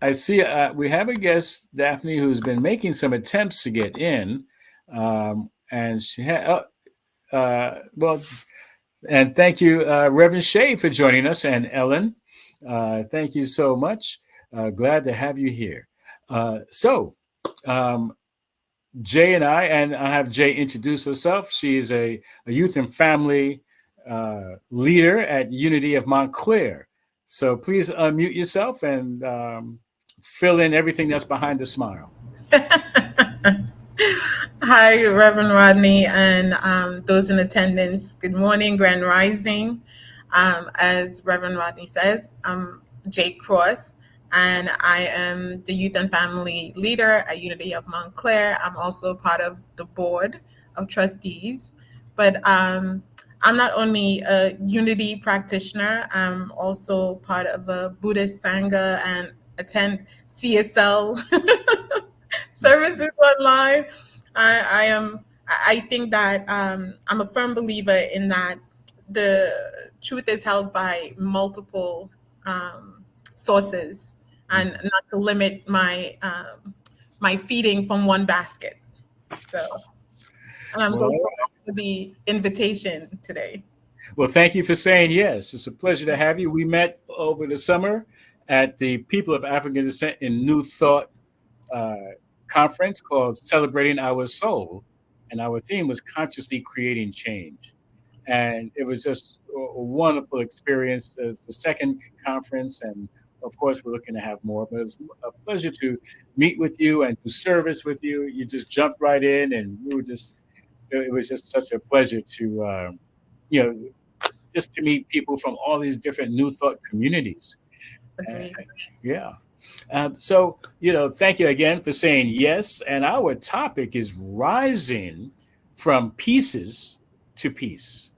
I see we have a guest, Daphne, who's been making some attempts to get in, and she had. Well, and thank you, Reverend Shay, for joining us, and Ellen. Thank you so much. Glad to have you here. So, um, Jay and I have Jay introduce herself. She is a youth and family leader at Unity of Montclair. So please unmute yourself and fill in everything that's behind the smile. Hi, Reverend Rodney, and those in attendance. Good morning, Grand Rising. As Reverend Rodney says, I'm Jake Cross, and I am the Youth and Family Leader at Unity of Montclair. I'm also part of the Board of Trustees, but I'm not only a Unity practitioner, I'm also part of a Buddhist Sangha and attend CSL services online. I am. I think that I'm a firm believer in that the truth is held by multiple sources, and not to limit my feeding from one basket. So, and I'm Well, grateful for the invitation today. well, thank you for saying yes. It's a pleasure to have you. We met over the summer at the People of African Descent in New Thought uh, conference called Celebrating Our Soul. And our theme was consciously creating change. And it was just a wonderful experience. The second conference, and of course, we're looking to have more. But it was a pleasure to meet with you and do service with you. You just jumped right in, and we were just. It was just such a pleasure to, you know, just to meet people from all these different New Thought communities. Uh, Agreed. yeah. So, thank you again for saying yes. And our topic is rising from pieces to peace.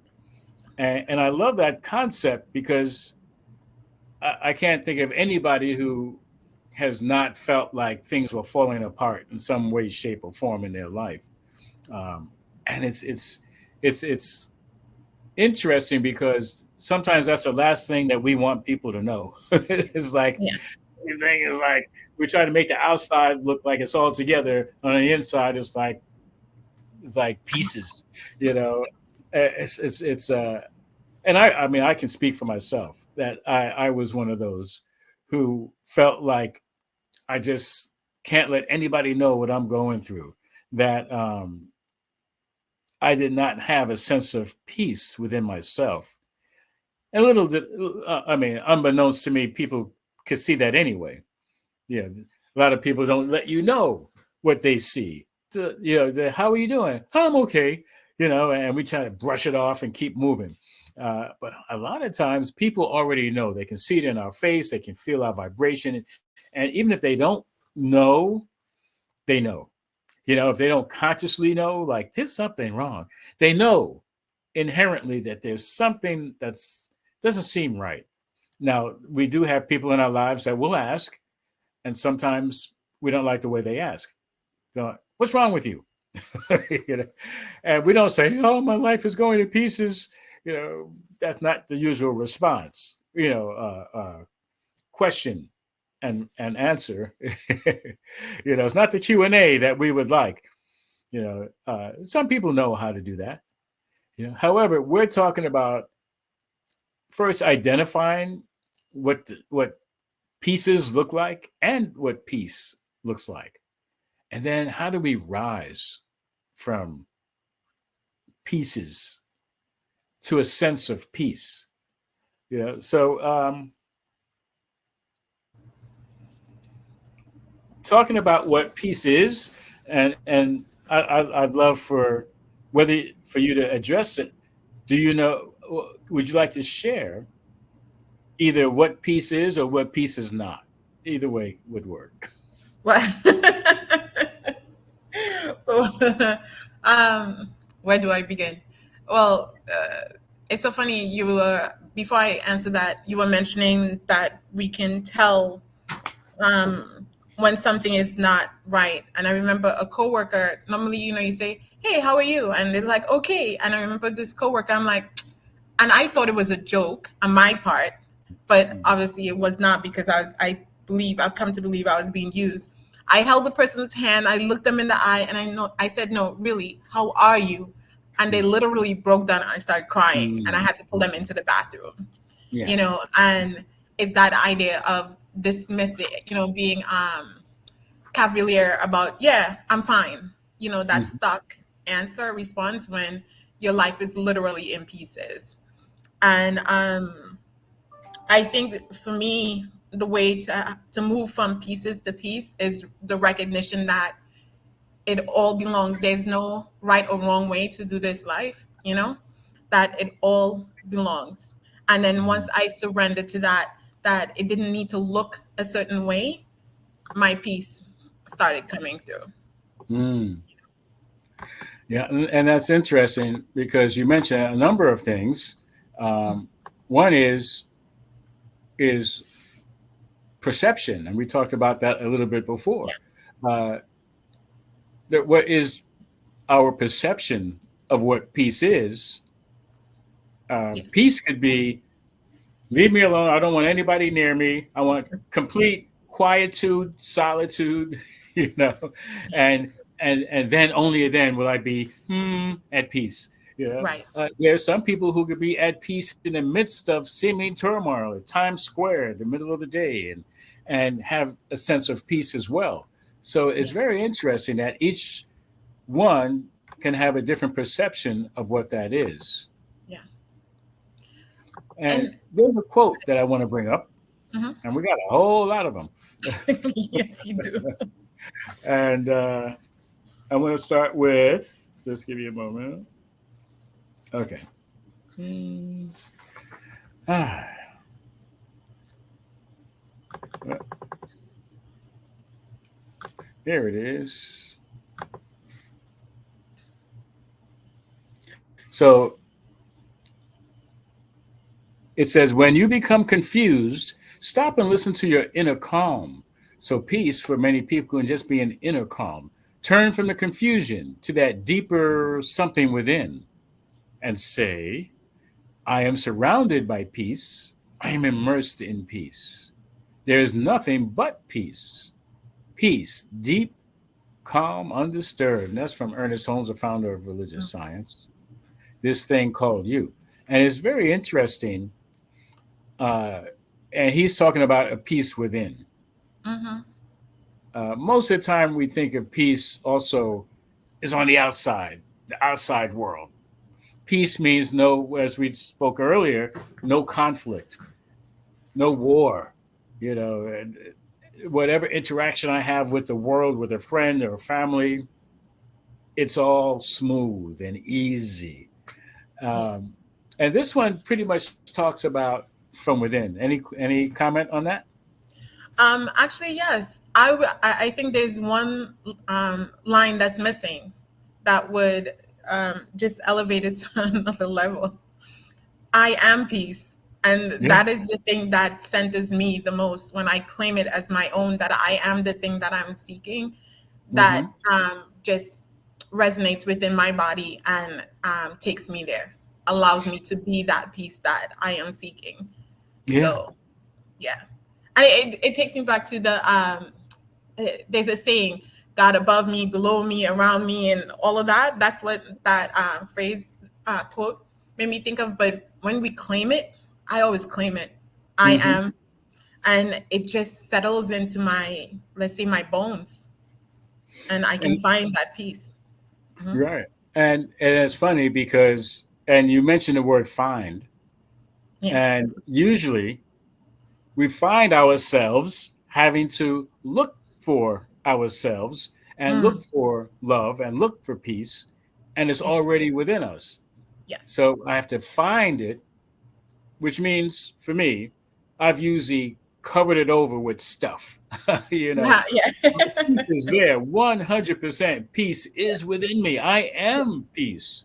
And I love that concept because I can't think of anybody who has not felt like things were falling apart in some way, shape, or form in their life. Um, and it's interesting because sometimes that's the last thing that we want people to know. It's like Yeah. everything is like we try to make the outside look like it's all together. On the inside, it's like pieces. You know, it's and I mean I can speak for myself that I was one of those who felt like I just can't let anybody know what I'm going through. That I did not have a sense of peace within myself. And little did I mean, unbeknownst to me, people could see that anyway. Yeah, a lot of people don't let you know what they see. How are you doing? I'm okay. And we try to brush it off and keep moving. But a lot of times, people already know. They can see it in our face. They can feel our vibration, and even if they don't know, they know. If they don't consciously know, like there's something wrong, they know inherently that there's something that's doesn't seem right. Now, we do have people in our lives that will ask, and sometimes we don't like the way they ask. Go, what's wrong with you? you know, and we don't say, "Oh, my life is going to pieces." That's not the usual response. Question and answer. It's not the Q&A that we would like. Some people know how to do that. However, we're talking about first identifying what pieces look like and what peace looks like. And then how do we rise from pieces to a sense of peace? So talking about what peace is, and I'd love for you to address it. Do you know? Would you like to share either what peace is or what peace is not? Either way would work. Well, um, where do I begin? Well, it's so funny. You were before I answer that, you were mentioning that we can tell um, when something is not right. And I remember a coworker. Normally, you say, "Hey, how are you?" And they're like, "Okay." And I remember this coworker. I'm like, and I thought it was a joke on my part, but obviously it was not because I believe, I've come to believe I was being used. I held the person's hand, I looked them in the eye, and I said, "No, really, how are you?" And they Mm. literally broke down and I started crying, and I Mm. had to pull them into the bathroom. Yeah. And it's that idea of dismissing, being cavalier about, yeah, I'm fine. That Mhm. stuck answer response when your life is literally in pieces. And I think for me, the way to move from pieces to peace is the recognition that it all belongs. There's no right or wrong way to do this life, that it all belongs. And then once Mhm. I surrendered to that, that it didn't need to look a certain way, my peace started coming through. Mm. Yeah, and that's interesting because you mentioned a number of things. Um, one is perception, and we talked about that a little bit before. Yeah. Uh, that what is our perception of what peace is? Yes. Peace could be leave me alone. I don't want anybody near me. I want complete quietude, solitude, you know, and and then only then will I be at peace. You know, Right. there are some people who could be at peace in the midst of seeming turmoil at Times Square, in the middle of the day, and have a sense of peace as well. So it's Yeah. very interesting that each one can have a different perception of what that is. Yeah. And And there's a quote that I want to bring up, mhm. and we got a whole lot of them. Yes, you do. And I'm going to start with, just give you a moment. Okay. Hmm. Ah, well, there it is. So it says, when you become confused, stop and listen to your inner calm. So, peace for many people can just be an inner calm. Turn from the confusion to that deeper something within and say, I am surrounded by peace. I am immersed in peace. There is nothing but peace. Peace, deep, calm, undisturbed. And that's from Ernest Holmes, the founder of religious science. This thing called you. And it's very interesting. Uh, and he's talking about a peace within. Mm-hmm. Most of the time, we think of peace also is on the outside world. Peace means no, as we spoke earlier, no conflict, no war, and whatever interaction I have with the world, with a friend or a family, it's all smooth and easy. Yeah. Um, and this one pretty much talks about from within. Any comment on that? Actually, yes. I think there's one line that's missing that would just elevate it to another level. I am peace. And Yeah. that is the thing that centers me the most when I claim it as my own, that I am the thing that I'm seeking, that Hmm. just resonates within my body and takes me there, allows me to be that peace that I am seeking. Yeah. So, yeah. And it takes me back to there's a saying, God above me, below me, around me, and all of that. That's what that phrase, quote, made me think of. But when we claim it, I always claim it. I Hmm. am. And it just settles into my, let's say, my bones. And I can And find that peace. Mhm. right. And it's funny because and you mentioned the word find, Yeah. and usually we find ourselves having to look for ourselves and look Mm. for love and look for peace, and it's Yeah. already within us. Yes. So I have to find it, which means for me, I've usually covered it over with stuff. you know, Yeah. Yeah. Peace is there. 100% peace is within me. I am peace.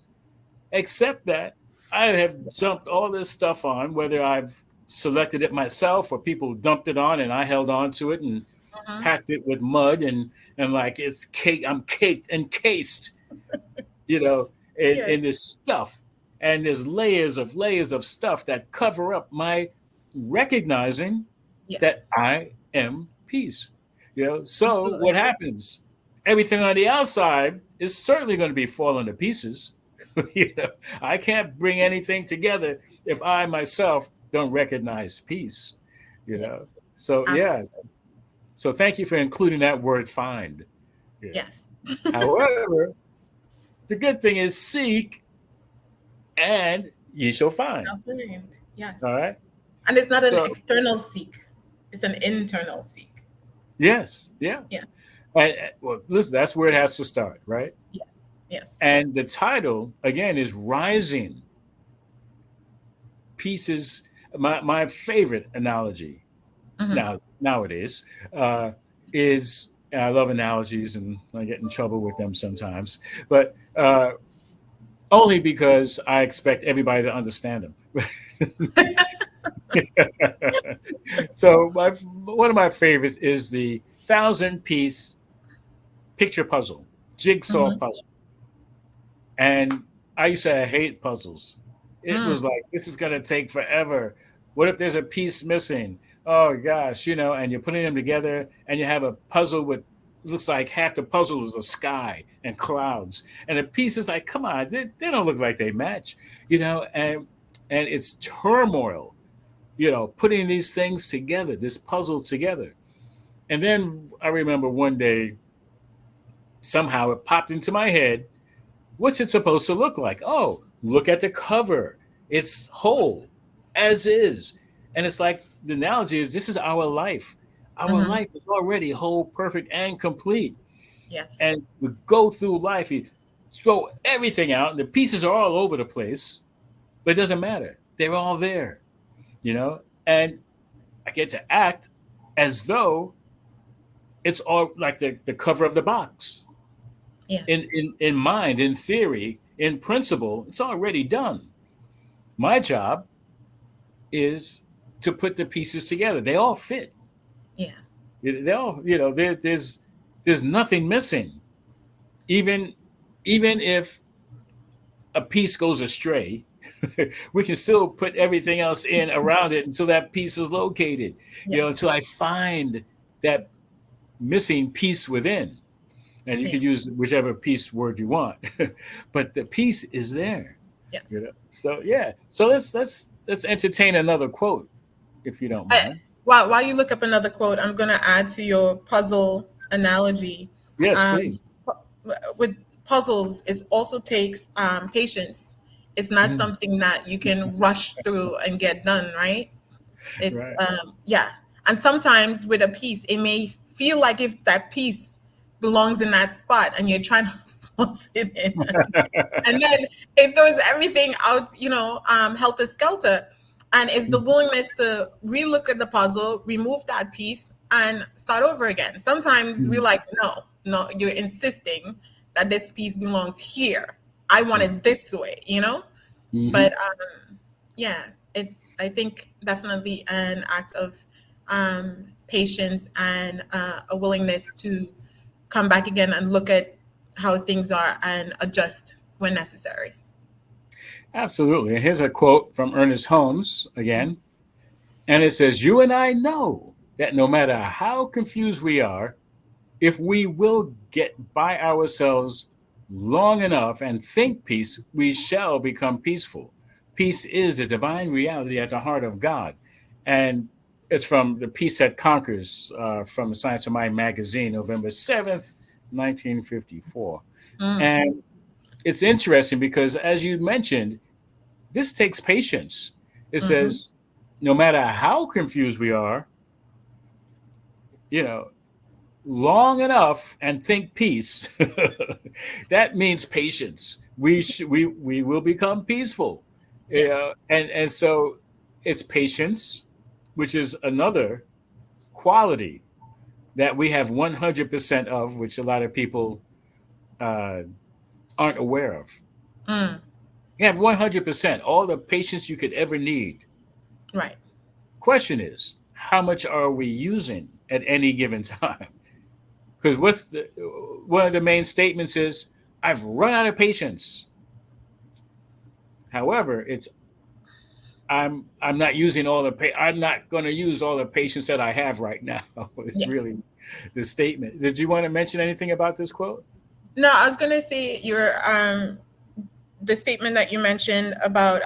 Except that I have dumped all this stuff on, whether I've selected it myself or people dumped it on and I held on to it and Mhm. packed it with mud and like it's cake. I'm caked, encased, you know, in Yes. this stuff. And there's layers of stuff that cover up my recognizing that Yes. I am peace. So Absolutely. what happens? Everything on the outside is certainly going to be falling to pieces. you know, I can't bring anything together if I myself don't recognize peace. You know, Yes. so Absolutely. yeah. So thank you for including that word "find." Yeah. Yes. However, the good thing is seek and ye shall find. Absolutely. All right. Yes. And it's not an So external seek, it's an internal seek. yes, yeah. Yeah. And well, listen, that's where it has to start, right? Yes. Yes. And the title again is "Rising Pieces." My favorite analogy Hmm. nowadays is, and I love analogies, and I get in trouble with them sometimes, but only because I expect everybody to understand them. So one of my favorites is the 1,000-piece picture puzzle, jigsaw Hmm. puzzle. And I used to hate puzzles. It Mm. was like, this is going to take forever. What if there's a piece missing? Oh gosh, and you're putting them together and you have a puzzle with, looks like half the puzzle is the sky and clouds. And the pieces, like, come on, they don't look like they match, and it's turmoil, putting these things together, this puzzle together. And then I remember one day, somehow it popped into my head, what's it supposed to look like? Oh, look at the cover. It's whole, as is. And it's like the analogy is, this is our life. Our Hmm. life is already whole, perfect, and complete. Yes. And we go through life, you throw everything out, and the pieces are all over the place, but it doesn't matter. They're all there, And I get to act as though it's all like the cover of the box. In, Yes. in, in mind, in theory, in principle, it's already done. My job is to put the pieces together. They all fit. Yeah. They all, there's nothing missing. Even even if a piece goes astray, we can still put everything else in around it until that piece is located. Yeah. Until I find that missing piece within. And you Yeah. can use whichever piece word you want, but the piece is there. Yes. So yeah. So let's entertain another quote, if you don't I, mind. while you look up another quote, I'm going to add to your puzzle analogy. Yes, Um, please. with puzzles, it also takes patience. It's not Mm. something that you can rush through and get done, right? It's Right. yeah. And sometimes with a piece, it may feel like if that piece belongs in that spot and you're trying to force it in, and then it throws everything out, helter skelter. And it's the willingness to relook at the puzzle, remove that piece, and start over again. Sometimes we're Mhm. like, no, no, you're insisting that this piece belongs here. I want Yeah. it this way. Hmm. But yeah, it's, I think, definitely an act of patience and a willingness to come back again and look at how things are and adjust when necessary. Absolutely. And here's a quote from Ernest Holmes again, and it says, "You and I know that no matter how confused we are, if we will get by ourselves long enough and think peace, we shall become peaceful. Peace is the divine reality at the heart of God." And it's from The Peace That Conquers, from the Science of Mind magazine, November 7th, 1954. Mm, And it's interesting because, as you mentioned, this takes patience. It hmm. says, no matter how confused we are, you know, long enough and think peace, that means patience. We will become peaceful. Yes. And so it's patience, which is another quality that we have 100% of, which a lot of people uh, aren't aware of. Mm, You have 100%, all the patience you could ever need. right. Question is, how much are we using at any given time? Because one of the main statements is, I've run out of patience. However, it's I'm not using all I'm not going to use all the patience that I have right now. It's Yeah. really the statement. Did you want to mention anything about this quote? No, I was gonna say your the statement that you mentioned about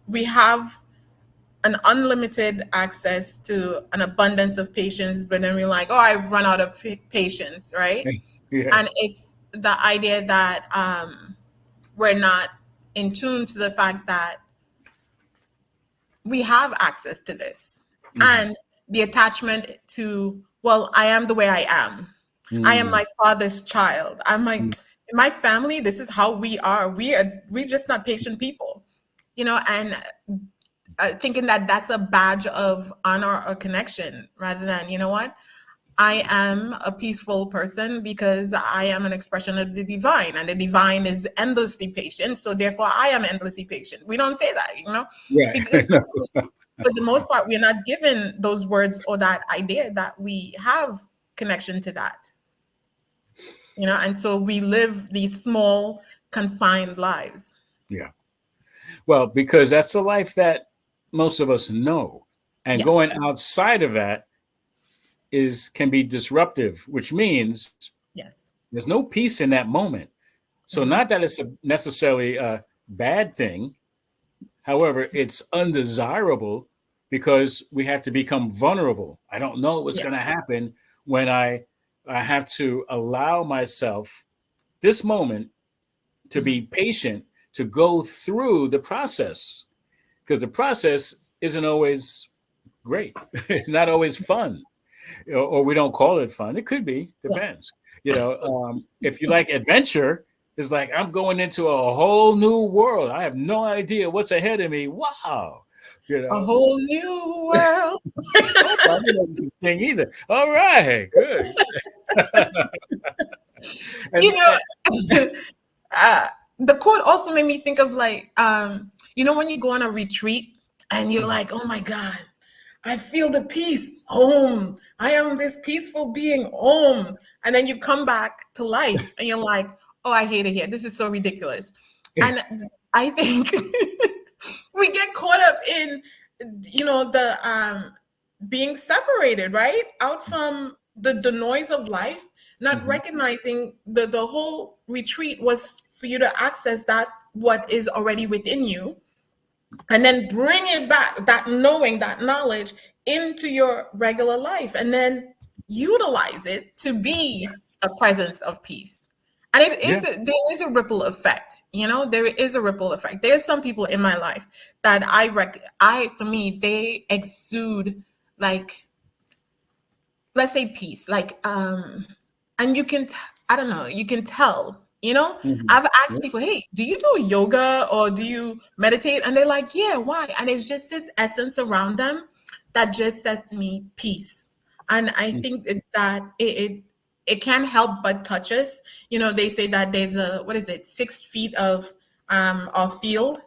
we have an unlimited access to an abundance of patience, but then we're like, oh, I've run out of patience, right? Yeah. And it's the idea that we're not in tune to the fact that we have access to this, Hmm. and the attachment to, well, I am the way I am. I am Hmm. my father's child. I'm like, in my family, this is how we are. We're just not patient people, and thinking that that's a badge of honor or connection, rather than, you know what, I am a peaceful person because I am an expression of the divine, and the divine is endlessly patient. So therefore, I am endlessly patient. We don't say that, Right. because for the most part, we're not given those words or that idea that we have connection to that, and so we live these small, confined lives. Yeah. Well, because that's the life that most of us know. And going Yes, outside of that is can be disruptive, which means yes. there's no peace in that moment. So Hmm. not that it's necessarily a bad thing. However, it's undesirable because we have to become vulnerable. I don't know what's Yeah. going to happen when I have to allow myself this moment to Hmm. be patient to go through the process, because the process isn't always great. It's not always fun, or we don't call it fun. It could be, Yeah. depends. If you like adventure, it's like I'm going into a whole new world. I have no idea what's ahead of me. Wow, you A know. whole new world. Oh, I didn't know you could sing either. All right, good. You and, know, uh, the quote also made me think of, like, when you go on a retreat and you're and like, oh my God, I feel the peace. Home. I am this peaceful being. Home. And then you come back to life and you're like, oh, I hate it here. This is so ridiculous. And I think we get caught up in, the being separated, right? Out from the noise of life, not Mhm. recognizing the whole retreat was for you to access that what is already within you, and then bring it back, that knowing, that knowledge, into your regular life, and then utilize it to be a presence of peace. And Yeah. there is a ripple effect, there is a ripple effect. There's some people in my life that for me, they exude, like, let's say, peace, like, and I don't know, you can tell, Mhm. I've asked people, hey, do you do yoga or do you meditate? And they're like, yeah, why? And it's just this essence around them that just says to me, peace. And I think that it can't help but touch us. They say that there's a, what is it, 6 feet of field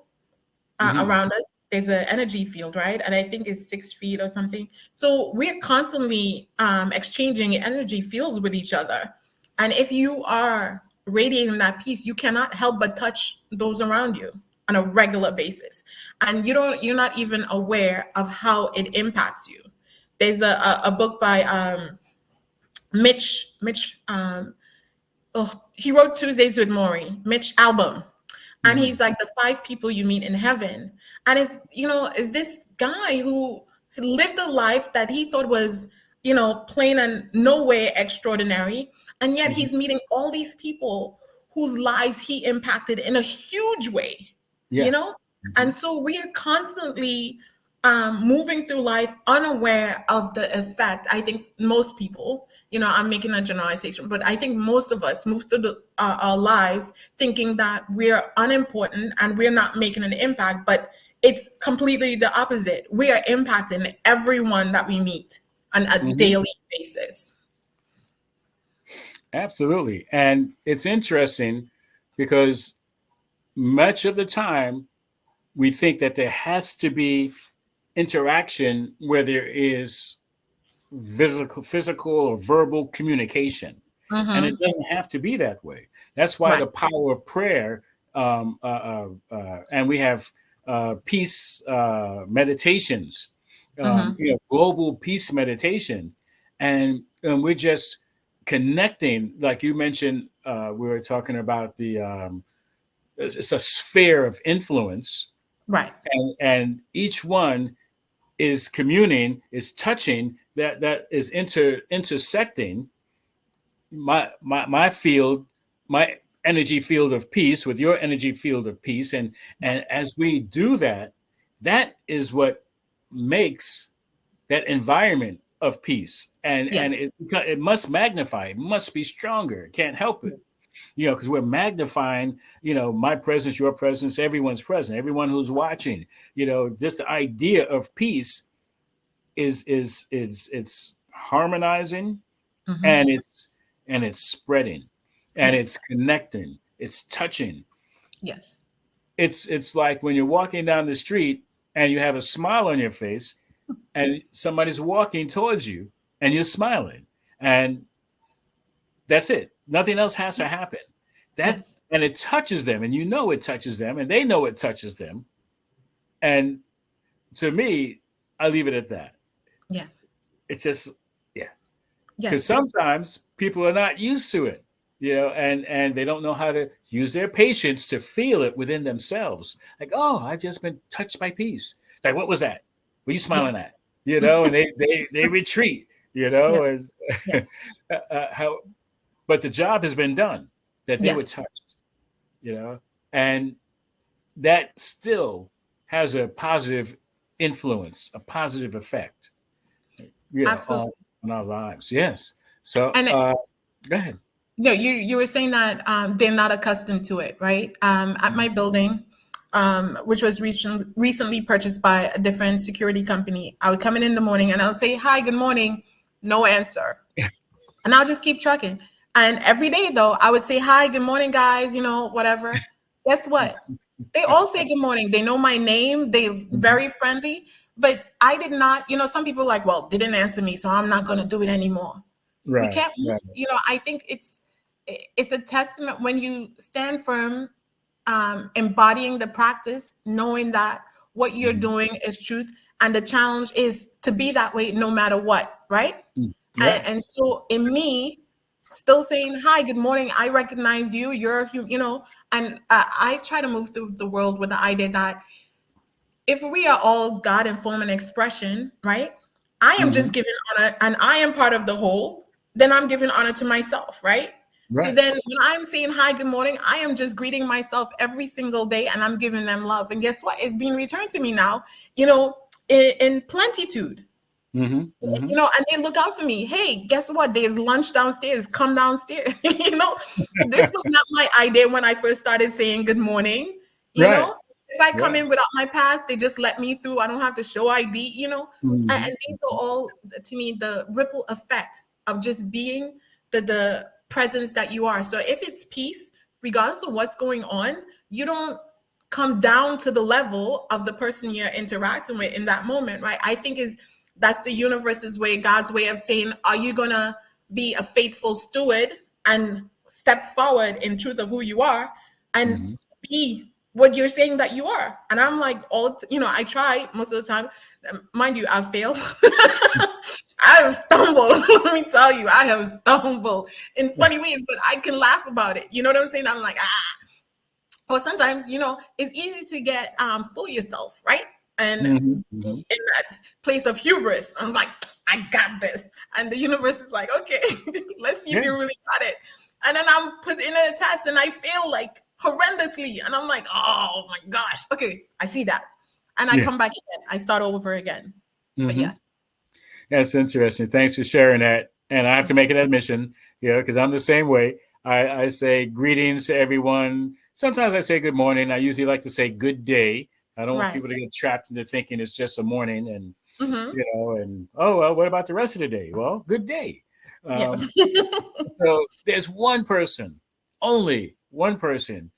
Mhm. around us. There's an energy field, right? And I think it's 6 feet or something. So we're constantly exchanging energy fields with each other. And if you are radiating that peace, you cannot help but touch those around you on a regular basis. And you're not even aware of how it impacts you. There's a book by Mitch, oh, he wrote Tuesdays with Maury, Mitch Albom. And he's Mhm. like, the 5 people you meet in heaven. And is this guy who lived a life that he thought was, plain and no way extraordinary. And yet Mhm. he's meeting all these people whose lives he impacted in a huge way, you Yeah. know? And Mhm. so we are constantly moving through life unaware of the effect. I think most people, I'm making a generalization, but I think most of us move through our lives thinking that we're unimportant and we're not making an impact, but it's completely the opposite. We are impacting everyone that we meet on a Mhm. daily basis. Absolutely. And it's interesting because much of the time we think that there has to be interaction where there is physical or verbal communication, and it Mm-hmm. doesn't have to be that way. That's why Right. the power of prayer, and we have peace meditations, Mm-hmm. global peace meditation, and we're just connecting. Like you mentioned, we were talking about the it's a sphere of influence, Right. and each one is communing, is touching, that is intersecting my field, my energy field of peace with your energy field of peace, and as we do that, that is what makes that environment of peace, and Yes. it must magnify, it must be stronger, it can't help it, because we're magnifying, my presence, your presence, everyone's present, everyone who's watching, just the idea of peace is it's harmonizing, Mm-hmm. and it's spreading, and it's Yes. connecting, it's touching. Yes. It's like when you're walking down the street and you have a smile on your face, and somebody's walking towards you and you're smiling, and that's it, nothing else has to happen. That Yes. And it touches them, and it touches them, and they know it touches them. And to me, I leave it at that. Yeah. It's just, yeah, because Yes. sometimes people are not used to it, and they don't know how to use their patience to feel it within themselves. Like, oh, I've just been touched by peace. Like, what was that? What are you Yeah. smiling at? And they retreat. Yes. And Yes. how, but the job has been done, that they were Yes. touched. And that still has a positive influence, a positive effect, on Absolutely. our lives. Yes. So, And go ahead. no, you were saying that they're not accustomed to it, right? At my building, which was recently purchased by a different security company, I would come in the morning and I'll say, "Hi, good morning," no answer, and I'll just keep trucking. And every day though, I would say, "Hi, good morning, guys," whatever. Guess what? They all say good morning. They know my name. They Mhm. very friendly. But I did not, some people are like, well, they didn't answer me, so I'm not gonna do it anymore. We Right, can't move. right. I think it's a testament when you stand firm, embodying the practice, knowing that what you're Mhm. doing is truth, and the challenge is to be that way no matter what, right? Mm. And, Right. and so in me, still saying hi, good morning, I recognize you, you're a human, and I try to move through the world with the idea that if we are all God in form and expression, right? I am just Mhm. giving honor and I am part of the whole, then I'm giving honor to myself, right? So Right. then when I'm saying hi, good morning, I am just greeting myself every single day and I'm giving them love. And guess what? It's being returned to me now, in plenitude. Mhm. Mhm. And they look out for me. Hey, guess what? There's lunch downstairs. Come downstairs. This was not my idea when I first started saying good morning. You Right. know, if I come Right. in without my pass, they just let me through. I don't have to show ID. And Mhm. these are all, to me, the ripple effect of just being the presence that you are. So if it's peace, regardless of what's going on, you don't come down to the level of the person you're interacting with in that moment, right? I think is that's the universe's way, God's way of saying, are you gonna be a faithful steward and step forward in truth of who you are and Mhm. be what you're saying that you are? And I'm like, I try most of the time. Mind you, I've failed. I have stumbled. Let me tell you, I have stumbled in funny ways, but I can laugh about it. You know what I'm saying? I'm like, or sometimes, it's easy to get full yourself, right? And Mhm. be Mhm. in that place of hubris. I was like, I got this. And the universe is like, okay, let's see if Yeah. you really got it. And then I'm put in a test and I fail like horrendously. And I'm like, oh my gosh. Okay, I see that. And I Yeah. come back again. I start over again. But Mhm. yes. That's interesting. Thanks for sharing that. And I have to make an admission, because I'm the same way. I say greetings to everyone. Sometimes I say good morning. I usually like to say good day. I don't want Right. people to get trapped into thinking it's just a morning, and Mm-hmm. and oh well, what about the rest of the day? Well, good day. Yes. Um, so there's one person, only one person,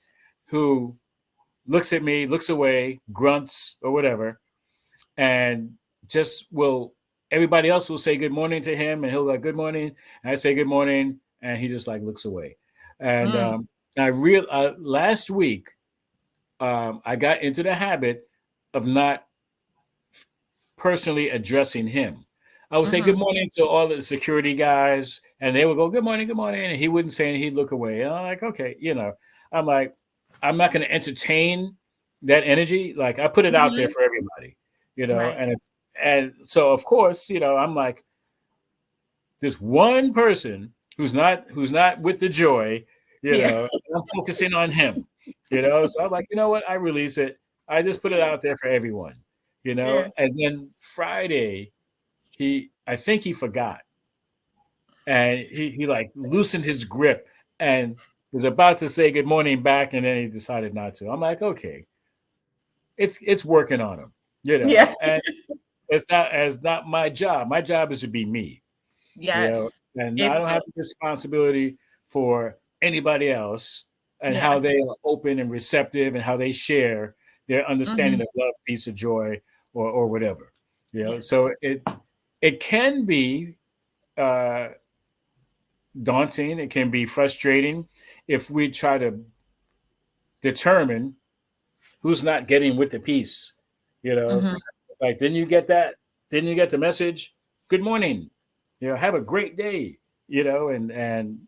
who looks at me, looks away, grunts or whatever, and just will. Everybody else will say good morning to him, and he'll like good morning, and I say good morning, and he just like looks away. And Mm. I last week, I got into the habit. of not personally addressing him. I would say good Mm-hmm. morning to all the security guys, and they would go good morning, and he wouldn't say anything. He'd look away, and I'm like, okay, I'm like, I'm not going to entertain that energy. Like I put it out there Mm-hmm. for everybody, Right. and and so of course, I'm like, this one person who's not with the joy, Yeah. and I'm focusing on him, So I'm like, you know what? I release it. I just put it out there for everyone, Yeah. And then Friday, I think he forgot, and he like loosened his grip and was about to say good morning back, and then he decided not to. I'm like, okay, it's working on him, Yeah. and it's not my job. My job is to be me, Yes. and I It's don't have the responsibility for anybody else and how yeah. they are open and receptive and how they share their understanding Mm-hmm. of love, peace, or joy, or whatever. Yes. So it can be uh, daunting. It can be frustrating if we try to determine who's not getting with the piece. Mm-hmm. It's like, didn't you get that? Didn't you get the message? Good morning. Have a great day. And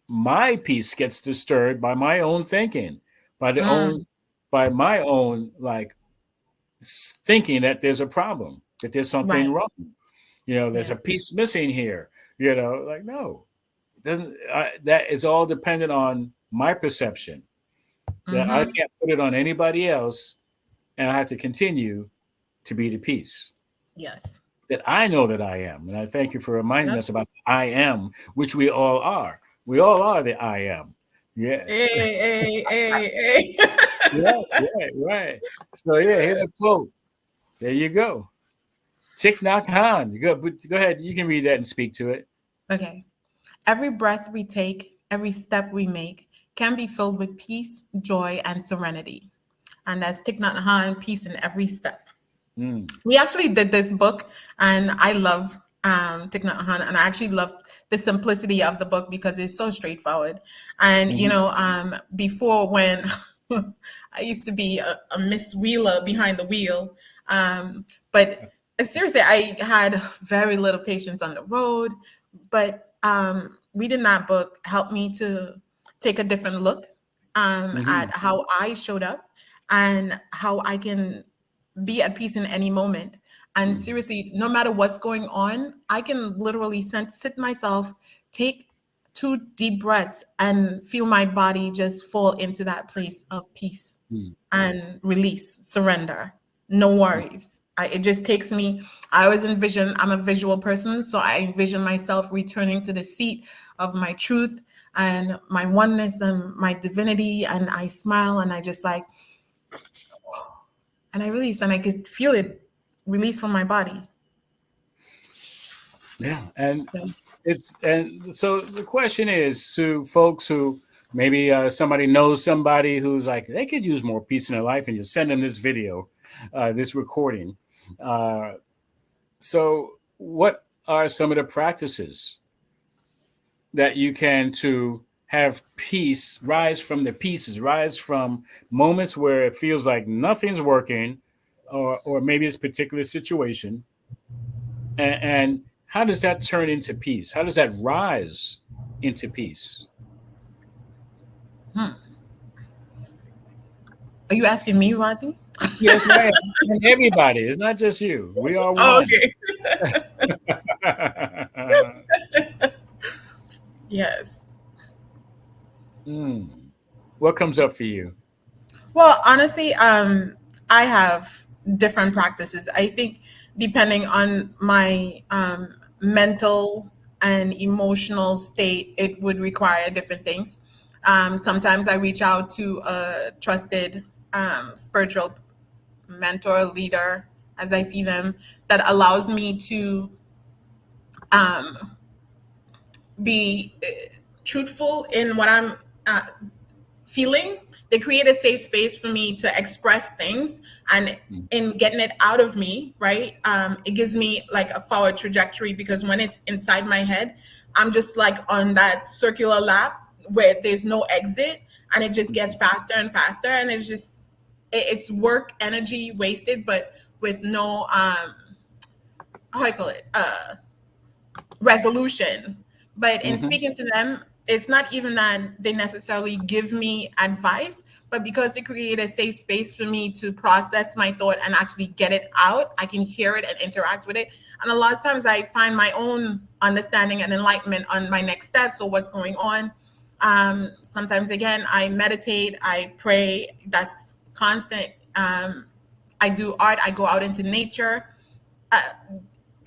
my peace gets disturbed by my own thinking, by the own Mm. by my own like thinking that there's a problem, that there's something Right. wrong. There's Yeah. a piece missing here. Like no, it doesn't. That is all dependent on my perception. That I Mm-hmm. can't put it on anybody else, and I have to continue to be the peace Yes. that I know that I am. And I thank you for reminding Yep. us about the I am, which we all are. We all are the I am. Yeah. Hey, hey, hey, hey. Yeah, right, right. So yeah, here's a quote. There you go. Thich Nhat Hanh. Go ahead. You can read that and speak to it. Okay. Every breath we take, every step we make can be filled with peace, joy, and serenity. And that's Thich Nhat Hanh, peace in every step. Mm, We actually did this book, and I love Thich Nhat Hanh, and I actually love the simplicity of the book because it's so straightforward. And mhm. before when I used to be a Miss Wheeler behind the wheel, but seriously, I had very little patience on the road. But reading that book helped me to take a different look at Mhm. how I showed up and how I can be at peace in any moment. And Mhm. seriously, no matter what's going on, I can literally sit myself, take two deep breaths, and feel my body just fall into that place of peace Mhm. and release, surrender. No worries. It just takes me. I always envision. I'm a visual person, so I envision myself returning to the seat of my truth and my oneness and my divinity, and I smile and I just like, and I release and I could feel it release from my body. Yeah, and So, so the question is to folks who maybe somebody knows somebody who's like they could use more peace in their life, and you send them this video, this recording. Uh, so, what are some of the practices that you can to have peace rise from the pieces, rise from moments where it feels like nothing's working, or maybe it's a particular situation, and how does that turn into peace? How does that rise into peace? hmm. Are you asking me, Rodney? Yes, ma'am. And everybody, it's not just you. We are Oh, one. okay. Yes. Mm. What comes up for you? Well, honestly, I have different practices. I think depending on my mental and emotional state, it would require different things. Sometimes I reach out to a trusted spiritual mentor, leader, as I see them, that allows me to um, be truthful in what I'm uh, feeling. They create a safe space for me to express things, and Mm. in getting it out of me, right? It gives me like a forward trajectory because when it's inside my head, I'm just like on that circular lap where there's no exit, and it just gets faster and faster, and it's just it's work energy wasted, but with no how I call it resolution. But in Hmm. speaking to them, it's not even that they necessarily give me advice, but because they create a safe space for me to process my thought and actually get it out, I can hear it and interact with it. And a lot of times I find my own understanding and enlightenment on my next steps or what's going on. Sometimes, again, I meditate, I pray. That's constant. I do art, I go out into nature. Uh,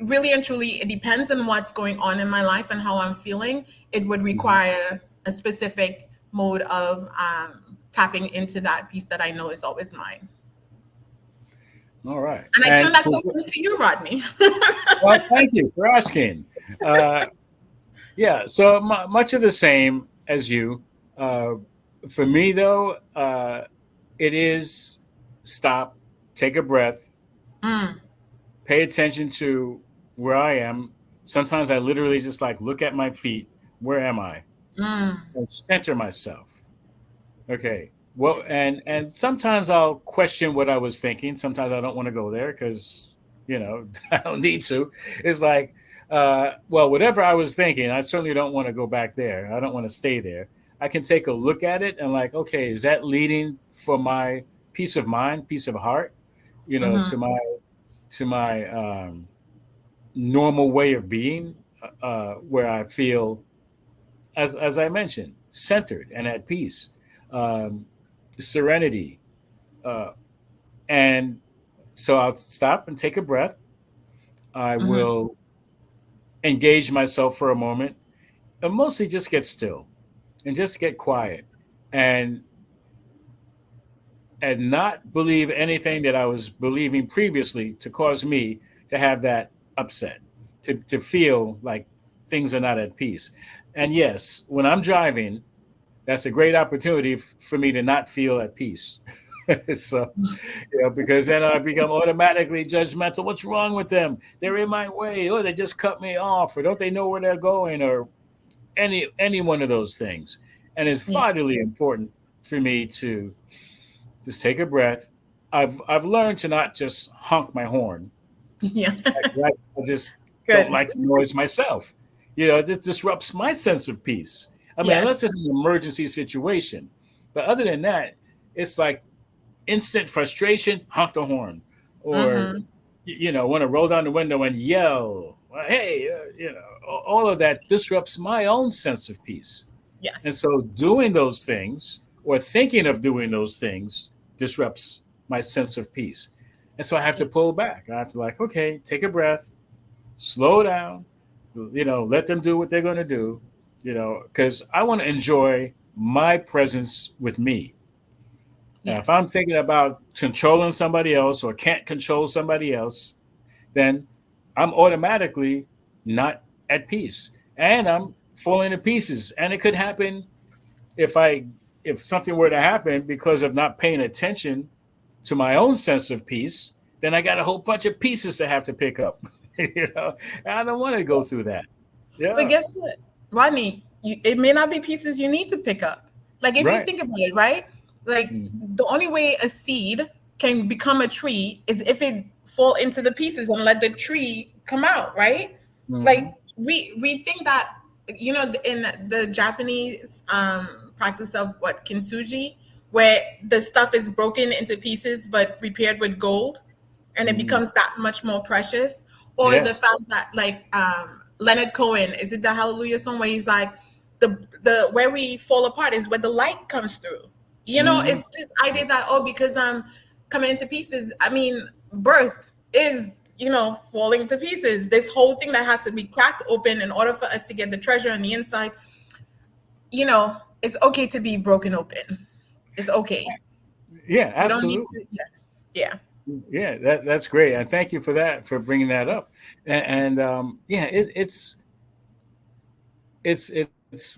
Really and truly, it depends on what's going on in my life and how I'm feeling. It would Hmm. require a specific mode of tapping into that piece that I know is always mine. All right. And I turn And that so, question to you, Rodney. well, thank you for asking. Uh, yeah. So much of the same as you. Uh, for me, though, it is stop, take a breath, Mm, pay attention to where I am. Sometimes I literally just like look at my feet. Where am I? mm, And center myself. Okay. Well, and sometimes I'll question what I was thinking. Sometimes I don't want to go there because I don't need to. It's like, well, whatever I was thinking, I certainly don't want to go back there. I don't want to stay there. I can take a look at it and like, okay, is that leading for my peace of mind, peace of heart? mm-hmm, To my normal way of being, where I feel, as I mentioned, centered and at peace, um, serenity, uh, and so I'll stop and take a breath. I mm-hmm, will engage myself for a moment, and mostly just get still and just get quiet, and and not believe anything that I was believing previously to cause me to have that upset, to feel like things are not at peace. And yes, when I'm driving, that's a great opportunity for me to not feel at peace. So, because then I become automatically judgmental. What's wrong with them? They're in my way. Oh, they just cut me off, or don't they know where they're going, or any one of those things. And it's yeah, vitally important for me to just take a breath. I've learned to not just honk my horn. yeah, I just don't good. like the noise myself. It disrupts my sense of peace. I mean, Yes. unless it's an emergency situation. But other than that, it's like instant frustration, honk the horn. Or, Mm-hmm. want to roll down the window and yell. Well, hey, all of that disrupts my own sense of peace. And Yes. so doing those things or thinking of doing those things disrupts my sense of peace. And so I have to Yeah. pull back. I have to like, okay, take a breath, slow down, let them do what they're going to do, because I want to enjoy my presence with me. Now, Yeah. if I'm thinking about controlling somebody else or can't control somebody else, then I'm automatically not at peace and I'm falling to pieces. And it could happen if I if something were to happen because of not paying attention to my own sense of peace, then I got a whole bunch of pieces to have to pick up. And I don't want to go through that. But Yeah, guess what, Rodney? It may not be pieces you need to pick up. Like if you right. think about it, right? Like Hmm. the only way a seed can become a tree is if it fall into the pieces and let the tree come out, right? Like Hmm. we think that in the Japanese practice of what kintsugi, where the stuff is broken into pieces but repaired with gold, and it Hmm. becomes that much more precious. Or the Yes. fact that like Leonard Cohen, is it the Hallelujah song where he's like the where we fall apart is where the light comes through. Hmm. It's this idea that because I'm coming into pieces. I mean, birth is falling to pieces. This whole thing that has to be cracked open in order for us to get the treasure on the inside. It's okay to be broken open. It's okay. Yeah, We don't need absolutely. to. Yeah. Yeah. Yeah, that's great, and thank you for that for bringing that up. And yeah, it's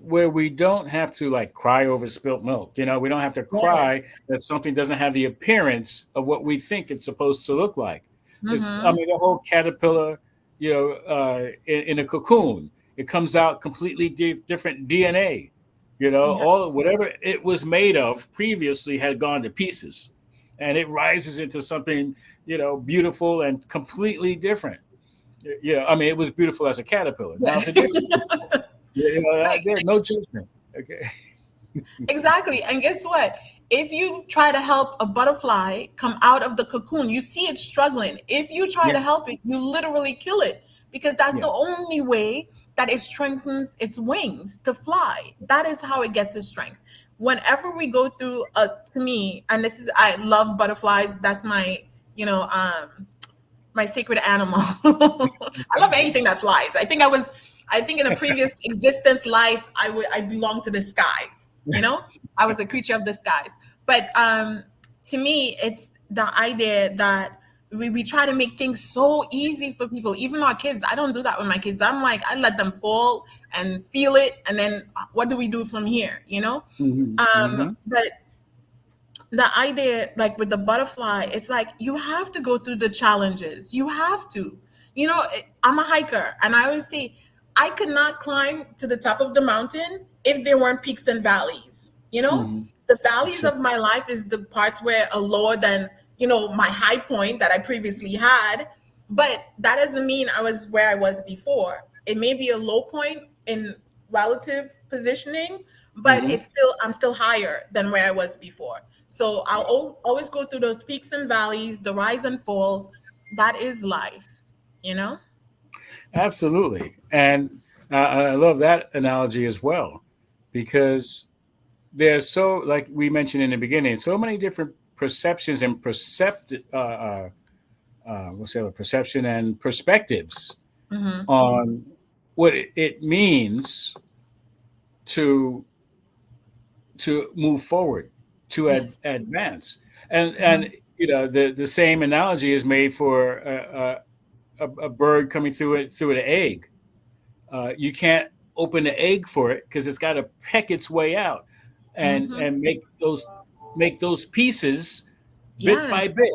where we don't have to like cry over spilt milk. We don't have to cry Yes. that something doesn't have the appearance of what we think it's supposed to look like. I Mm-hmm. mean, the whole caterpillar, in a cocoon, it comes out completely different DNA. Yeah. All whatever it was made of previously had gone to pieces. and it rises into something, beautiful and completely different. I mean, it was beautiful as a caterpillar. Now today, there's no judgment. Okay. Exactly. And guess what? If you try to help a butterfly come out of the cocoon, you see it struggling. If you try Yeah. to help it, you literally kill it because that's Yeah. the only way that it strengthens its wings to fly. That is how it gets its strength. Whenever we go through to me, and this is, I love butterflies. That's my, you know, my sacred animal. I love anything that flies. I think in a previous existence life, I belonged to the skies, you know? I was a creature of the skies. But to me, it's the idea that we try to make things so easy for people, even our kids. I don't do that with my kids. I'm like, I let them fall and feel it. And then what do we do from here, you know? Hmm. Hmm. But the idea, like with the butterfly, it's like you have to go through the challenges. You have to, I'm a hiker, and I always say I could not climb to the top of the mountain if there weren't peaks and valleys. Hmm. The valleys Sure. of my life is the parts where are lower than my high point that I previously had, but that doesn't mean I was where I was before. It may be a low point in relative positioning, but Hmm. I'm still higher than where I was before. So I'll always go through those peaks and valleys, the rise and falls. That is life, you know? Absolutely. And I love that analogy as well, because there's so, like we mentioned in the beginning, so many different perceptions and what's the other, perception and perspectives Mm-hmm. on what it means to move forward, to Yes. advance. And Mm-hmm. the same analogy is made for a bird coming through an egg. You can't open the egg for it because it's got to peck its way out Mm-hmm. and make those pieces bit Yeah. by bit,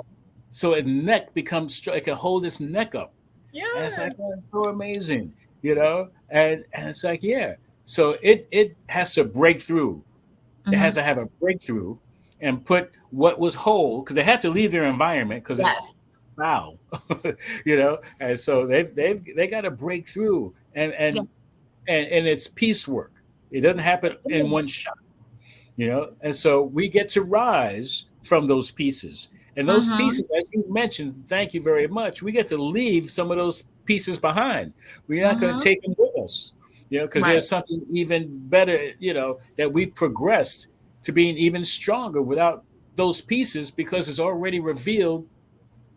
so its neck becomes it can hold its neck up. And it's like, Yes. oh, it's so amazing, and it's like, yeah. So it has to break through. It has Mm-hmm. to have a breakthrough and put what was whole, because they have to leave their environment because it's Yes. foul, And so they got to break through, and Yes. and and it's piecework. It doesn't happen It in one is. shot, And so we get to rise from those pieces, and those Mm-hmm. pieces, as you mentioned, thank you very much. We get to leave some of those pieces behind. We're not going to Mm-hmm. take them with us, because Right. there's something even better, that we've progressed to being even stronger without those pieces, because it's already revealed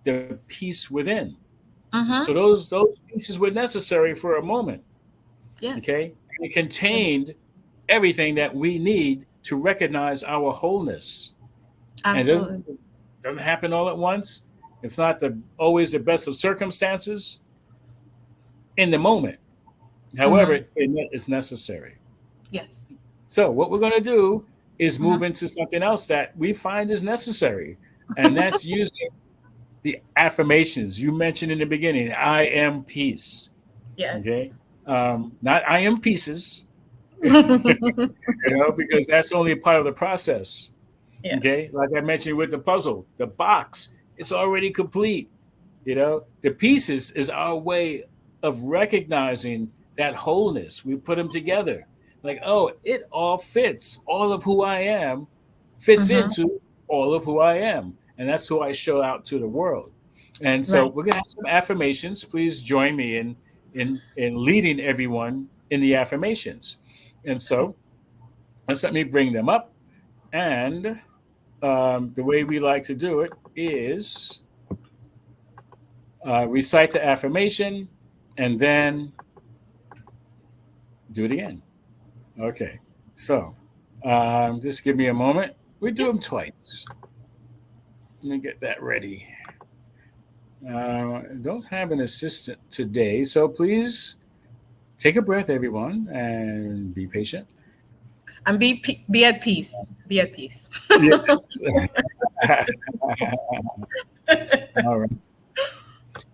the peace within. So Mm-hmm. those pieces were necessary for a moment, Yes. okay? And it contained everything that we need to recognize our wholeness. And Absolutely. it doesn't happen all at once. It's not always the best of circumstances in the moment. However, Mm-hmm. it's necessary. Yes. So what we're going to do is Mm-hmm. move into something else that we find is necessary, and that's using the affirmations you mentioned in the beginning. I am peace. Okay, Yes. not I am pieces, because that's only a part of the process. Yes. Okay, like I mentioned with the puzzle, the box, it's already complete. The pieces is our way of recognizing that wholeness. We put them together, like, oh, it all fits. All of who I am fits Mm-hmm. into all of who I am, and that's who I show out to the world. And so Right. we're gonna have some affirmations. Please join me in leading everyone in the affirmations. And Okay. so let's let me bring them up. And the way we like to do it is recite the affirmation and then do it again. Okay. So just give me a moment. We do Yeah. them twice. Let me get that ready. Don't have an assistant today, so please take a breath, everyone, and be patient. And be at peace. Be at peace. Yes. All right.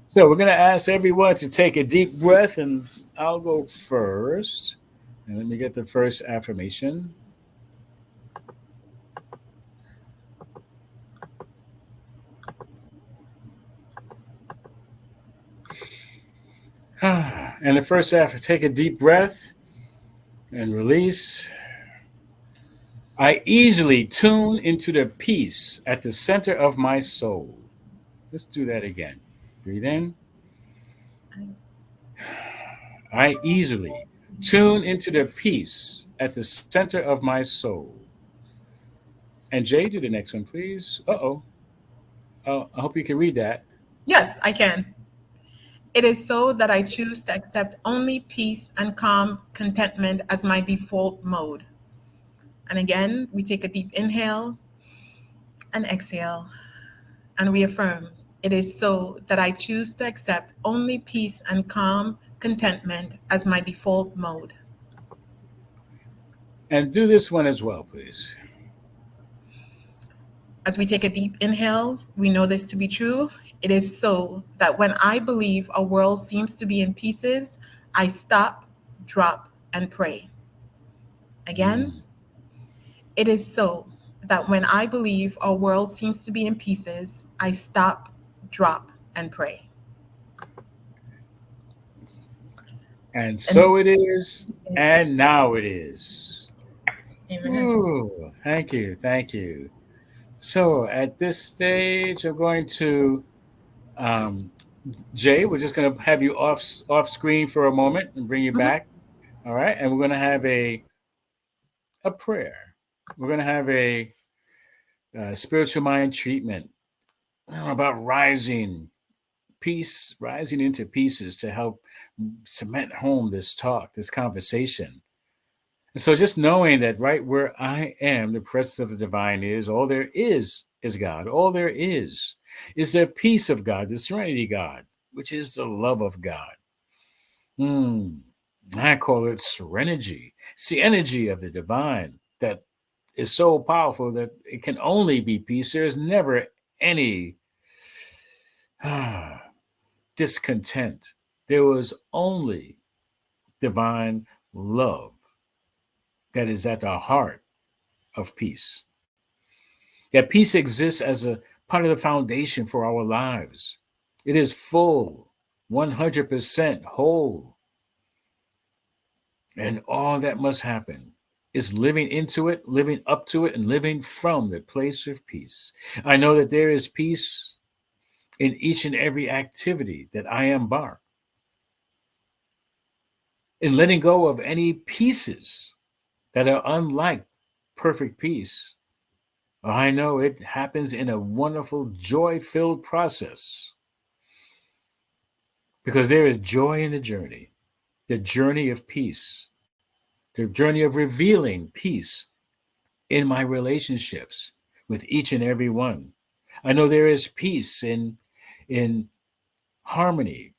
So we're going to ask everyone to take a deep breath, and I'll go first. And let me get the first affirmation. And the first half, take a deep breath and release. I easily tune into the peace at the center of my soul. Let's do that again. Breathe in. I easily tune into the peace at the center of my soul. And Jay, do the next one, please. Uh-oh. I hope you can read that. Yes, I can. It is so that I choose to accept only peace and calm contentment as my default mode. And again, we take a deep inhale and exhale, and we affirm, it is so that I choose to accept only peace and calm contentment as my default mode. And do this one as well, please. As we take a deep inhale, we know this to be true. It is so that when I believe a world seems to be in pieces, I stop, drop, and pray. Again, Mm. it is so that when I believe our world seems to be in pieces, I stop, drop, and pray. And And so it is, and now it is. amen. Ooh, thank you, thank you. So at this stage, I'm going to um, Jay. We're just going to have you off screen for a moment and bring you Mhm. back. All right, and we're going to have a prayer. We're going to have a spiritual mind treatment about rising into pieces to help cement home this talk, this conversation. And so just knowing that right where I am, the presence of the divine is, all there is God. All there is the peace of God, the serenity God, which is the love of God. Hmm. I call it serenity. It's the energy of the divine that is so powerful that it can only be peace. There is never any discontent. There was only divine love that is at the heart of peace. That peace exists as a part of the foundation for our lives. It is full, 100% whole. And all that must happen is living into it, living up to it, and living from the place of peace. I know that there is peace in each and every activity that I embark in letting go of any pieces that are unlike perfect peace. I know it happens in a wonderful, joy filled process because there is joy in the journey of peace, the journey of revealing peace in my relationships with each and every one. I know there is peace in harmony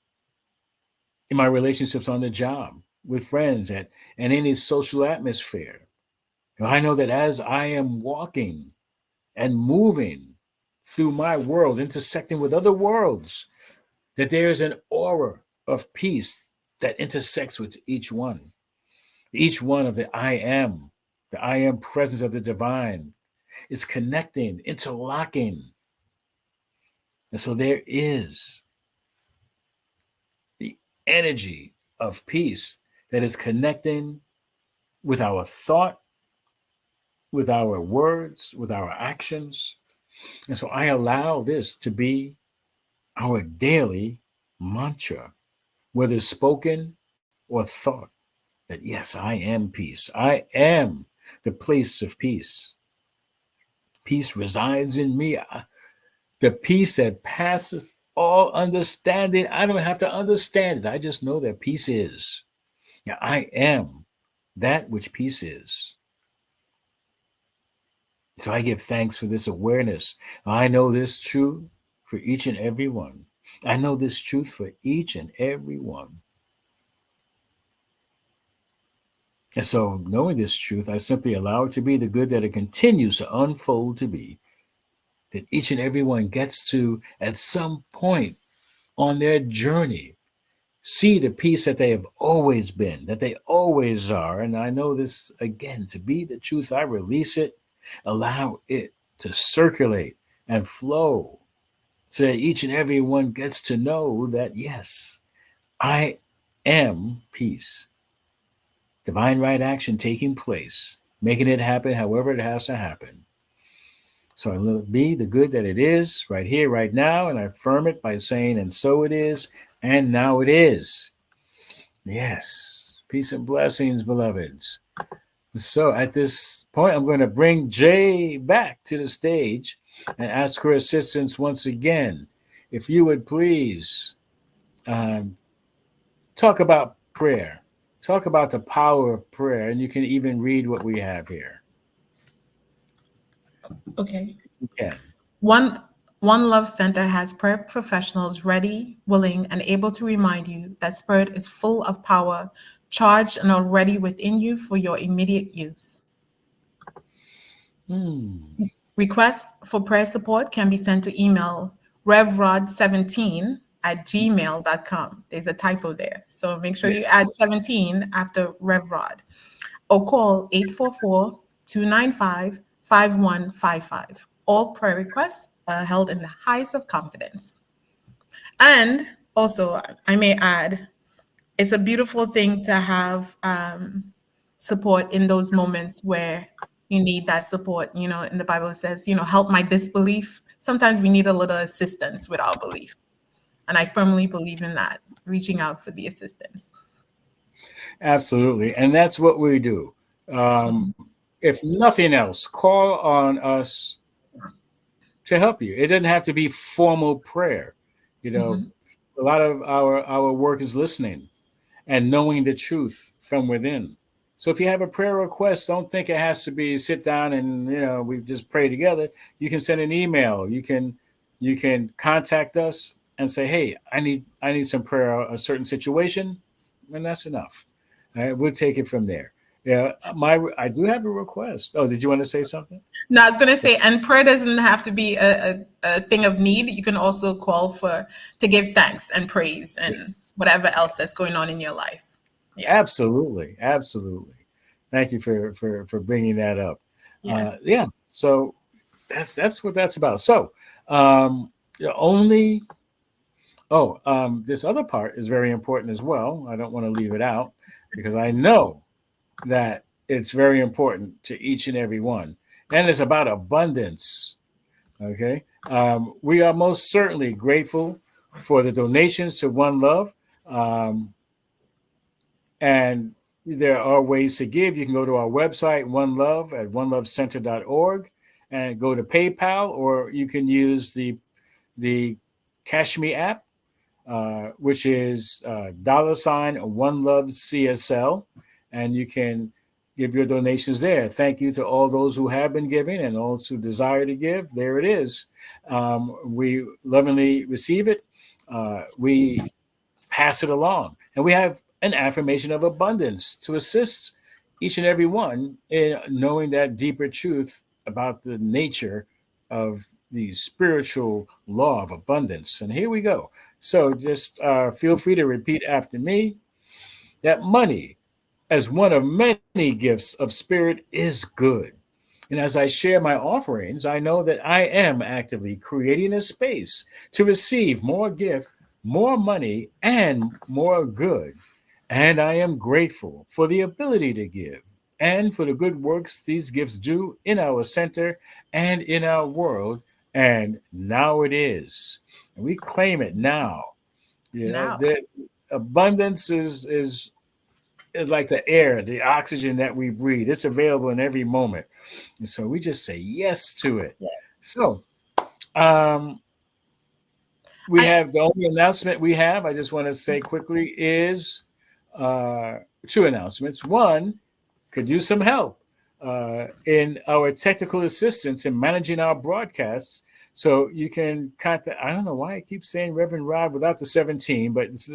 in my relationships on the job, with friends, and any social atmosphere. I know that as I am walking and moving through my world, intersecting with other worlds, that there is an aura of peace that intersects with each one of the I am presence of the divine. Is connecting, interlocking. And so there is the energy of peace that is connecting with our thought, with our words, with our actions. And so I allow this to be our daily mantra, whether spoken or thought, that yes, I am peace. I am the place of peace. Peace resides in me. The peace that passeth all understanding. I don't have to understand it. I just know that peace is. Yeah, I am that which peace is. So I give thanks for this awareness. I know this truth for each and every one. I know this truth for each and every one. And so, knowing this truth, I simply allow it to be the good that it continues to unfold to be, that each and every one gets to, at some point on their journey, see the peace that they have always been, that they always are. And I know this again to be the truth. I release it, allow it to circulate and flow so that each and every one gets to know that, yes, I M, peace. Divine right action taking place, making it happen however it has to happen. So I let it be the good that it is right here, right now, and I affirm it by saying, and so it is, and now it is. Yes. Peace and blessings, beloveds. So at this point, I'm going to bring Jay back to the stage and ask her assistance once again. If you would please um, talk about prayer, talk about the power of prayer, and you can even read what we have here. Okay. You can. One One Love Center has prayer professionals ready, willing, and able to remind you that Spirit is full of power, charged and already within you for your immediate use. Hmm. Requests for prayer support can be sent to email revrod17@gmail.com. There's a typo there, so make sure you Yes. add 17 after revrod, or call 844-295-5155. All prayer requests are held in the highest of confidence. And also, I may add, it's a beautiful thing to have support in those moments where you need that support. You know, in the Bible, it says, help my disbelief. Sometimes we need a little assistance with our belief. And I firmly believe in that, reaching out for the assistance. Absolutely. And that's what we do. Mhm, If nothing else, call on us to help you. It doesn't have to be formal prayer. You know, mhm. a lot of our work is listening and knowing the truth from within. So if you have a prayer request, don't think it has to be sit down and we just pray together. You can send an email. You can contact us and say, hey, I need some prayer a certain situation, and that's enough. All right, we'll take it from there. Yeah, I do have a request. Oh, did you want to say something? No, I was going to say, and prayer doesn't have to be a thing of need. You can also call to give thanks and praise and Yes. whatever else that's going on in your life. Yes. Absolutely, absolutely. Thank you for bringing that up. Yes. Yeah, so that's what that's about. So, the only this other part is very important as well. I don't want to leave it out because I know that it's very important to each and every one, and it's about abundance. Okay, we are most certainly grateful for the donations to One Love. Um, And there are ways to give. You can go to our website, One Love at onelovecenter.org, and go to PayPal, or you can use the Cash Me app, which is $ One Love CSL, and you can give your donations there. Thank you to all those who have been giving and those who desire to give. There it is. We lovingly receive it. We pass it along. And we have an affirmation of abundance to assist each and every one in knowing that deeper truth about the nature of the spiritual law of abundance. And here we go. So just feel free to repeat after me that money, as one of many gifts of spirit, is good. And as I share my offerings, I know that I am actively creating a space to receive more gift, more money, and more good. And I am grateful for the ability to give and for the good works these gifts do in our center and in our world. And now it is. And we claim it now. Now. The abundance is like the air, the oxygen that we breathe. It's available in every moment. And so we just say yes to it. So um, we I have the only announcement we have, I just want to say quickly, is uh, two announcements. One, could use some help in our technical assistance in managing our broadcasts. So you can contact, I don't know why I keep saying Reverend Rod without the 17, but it's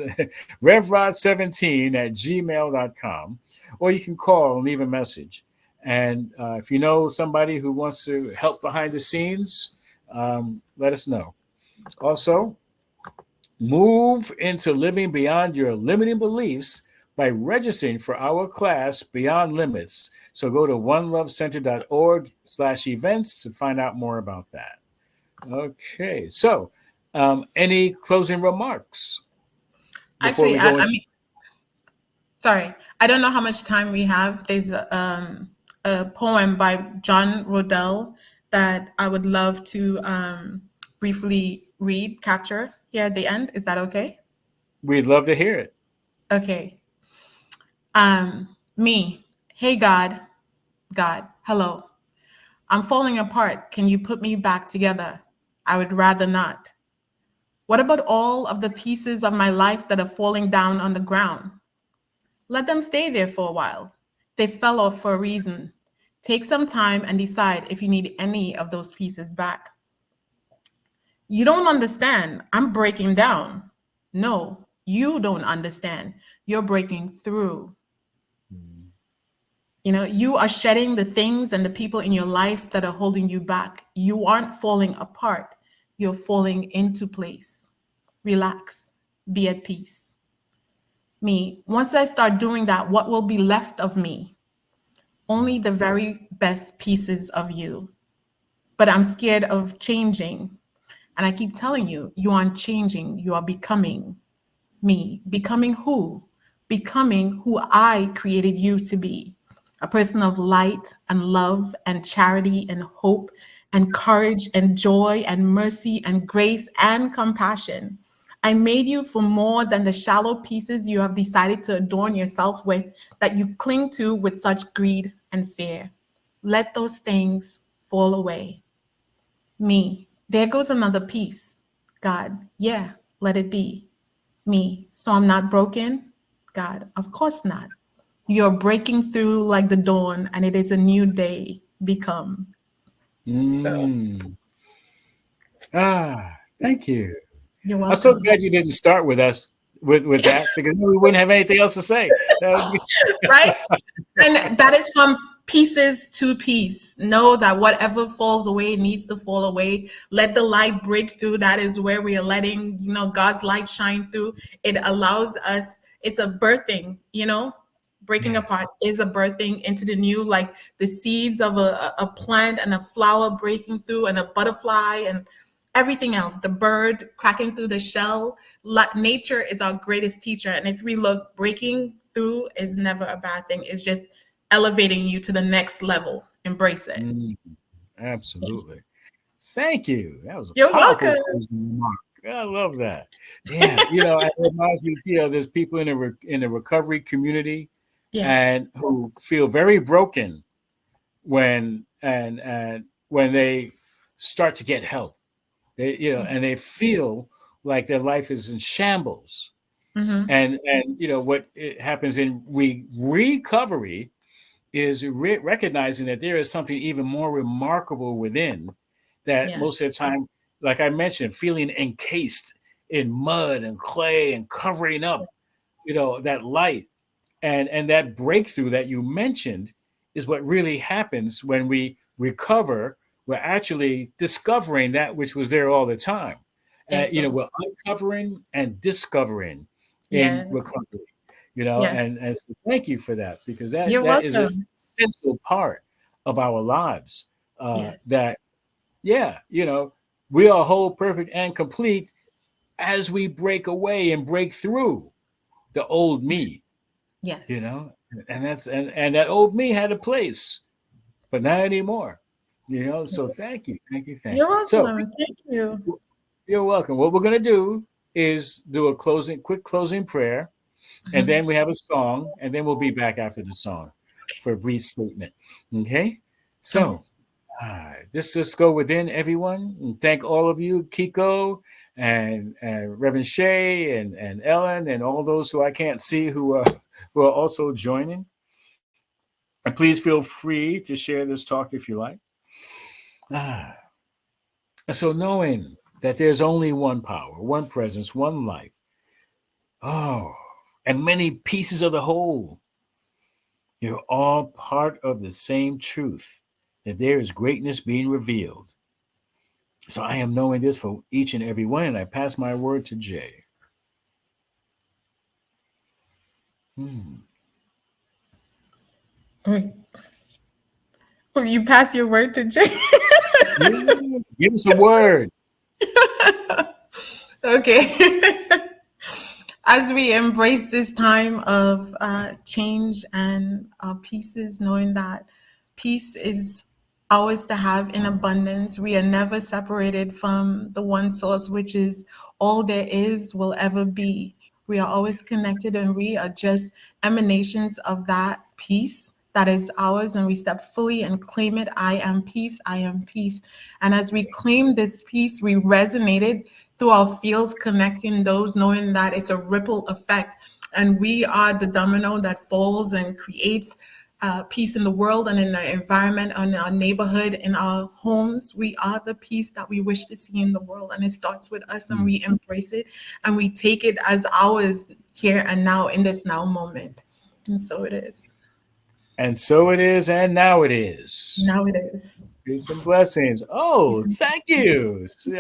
revrod17@gmail.com. Or you can call and leave a message. And if you know somebody who wants to help behind the scenes, let us know. Also, move into living beyond your limiting beliefs by registering for our class Beyond Limits. So go to onelovecenter.org/events to find out more about that. Okay, so any closing remarks before actually, we go I into? mean, Sorry, I don't know how much time we have. There's a poem by John Rodell that I would love to briefly read, capture here at the end. Is that okay? We'd love to hear it. Okay. Me. Hey, God. God. Hello. I'm falling apart. Can you put me back together? I would rather not. What about all of the pieces of my life that are falling down on the ground? Let them stay there for a while. They fell off for a reason. Take some time and decide if you need any of those pieces back. You don't understand. I'm breaking down. No, you don't understand. You're breaking through. Mm. You are shedding the things and the people in your life that are holding you back. You aren't falling apart. You're falling into place. Relax. Be at peace. Me, once I start doing that, what will be left of me? Only the very best pieces of you. But I'm scared of changing. And I keep telling you, you aren't changing, you are becoming me. Becoming who? Becoming who I created you to be. A person of light and love and charity and hope and courage and joy and mercy and grace and compassion. I made you for more than the shallow pieces you have decided to adorn yourself with that you cling to with such greed and fear. Let those things fall away. Me, there goes another piece. God, yeah, let it be. Me, so I'm not broken? God, of course not. You're breaking through like the dawn, and it is a new day become. So Mm. Thank you. you're I'm so welcome. glad you didn't start with us with that because we wouldn't have anything else to say. That would be, Right? And that is from pieces to piece. Know that whatever falls away needs to fall away. Let the light break through. That is where we are letting, God's light shine through. It allows us, it's a birthing, breaking yeah. apart is a birthing into the new, like the seeds of a plant and a flower breaking through and a butterfly and everything else, the bird cracking through the shell. Nature is our greatest teacher. And if we look, breaking through is never a bad thing. It's just elevating you to the next level. Embrace it. Mm, Yes. absolutely. Thank you. That was a You're powerful welcome. closing remark. I love that. Yeah, it reminds me. There's people in the recovery community, Yeah. and who feel very broken and when they start to get help. They and they feel like their life is in shambles. Mm-hmm. And what it happens in recovery is recognizing that there is something even more remarkable within that Yeah. most of the time, like I mentioned, feeling encased in mud and clay and covering up, that light and that breakthrough that you mentioned is what really happens when we recover. We're actually discovering that which was there all the time. Yes. So, We're uncovering and discovering in yeah. recovery. Yes. And so thank you for that because that You're that is an welcome. essential part of our lives. Yes. That yeah, we are whole, perfect, and complete as we break away and break through the old me, you Yes. know and that old me had a place, but not anymore. So You're thank you. So welcome. Thank you. you're welcome. What we're going to do is do a quick closing prayer, and Mhm. then we have a song, and then we'll be back after the song for a brief statement. Okay. Okay. So just go within, everyone, and thank all of you, Kiko and Reverend Shay and Ellen and all those who I can't see who are also joining. And please feel free to share this talk if you like. Ah, so knowing that there's only one power, one presence, one life, oh, and many pieces of the whole, you're all part of the same truth that there is greatness being revealed. So I am knowing this for each and every one, and I pass my word to Jay. Hmm. Wait. Will you pass your word to Jay? Yeah. Give us a word. Okay. as we embrace this time of change and pieces, knowing that peace is ours to have in abundance. We are never separated from the one source, which is all there is, will ever be. We are always connected, and we are just emanations of that peace that is ours. And we step fully and claim it. I am peace. I am peace. And as we claim this peace, we resonated through our fields, connecting those, knowing that it's a ripple effect. And we are the domino that falls and creates peace in the world and in the environment, and in our neighborhood, in our homes. We are the peace that we wish to see in the world. And it starts with us, and we embrace it and we take it as ours here and now in this now moment. And so it is. And so it is, and now it is. Now it is. Peace and blessings. Peace Oh, and thank you. So,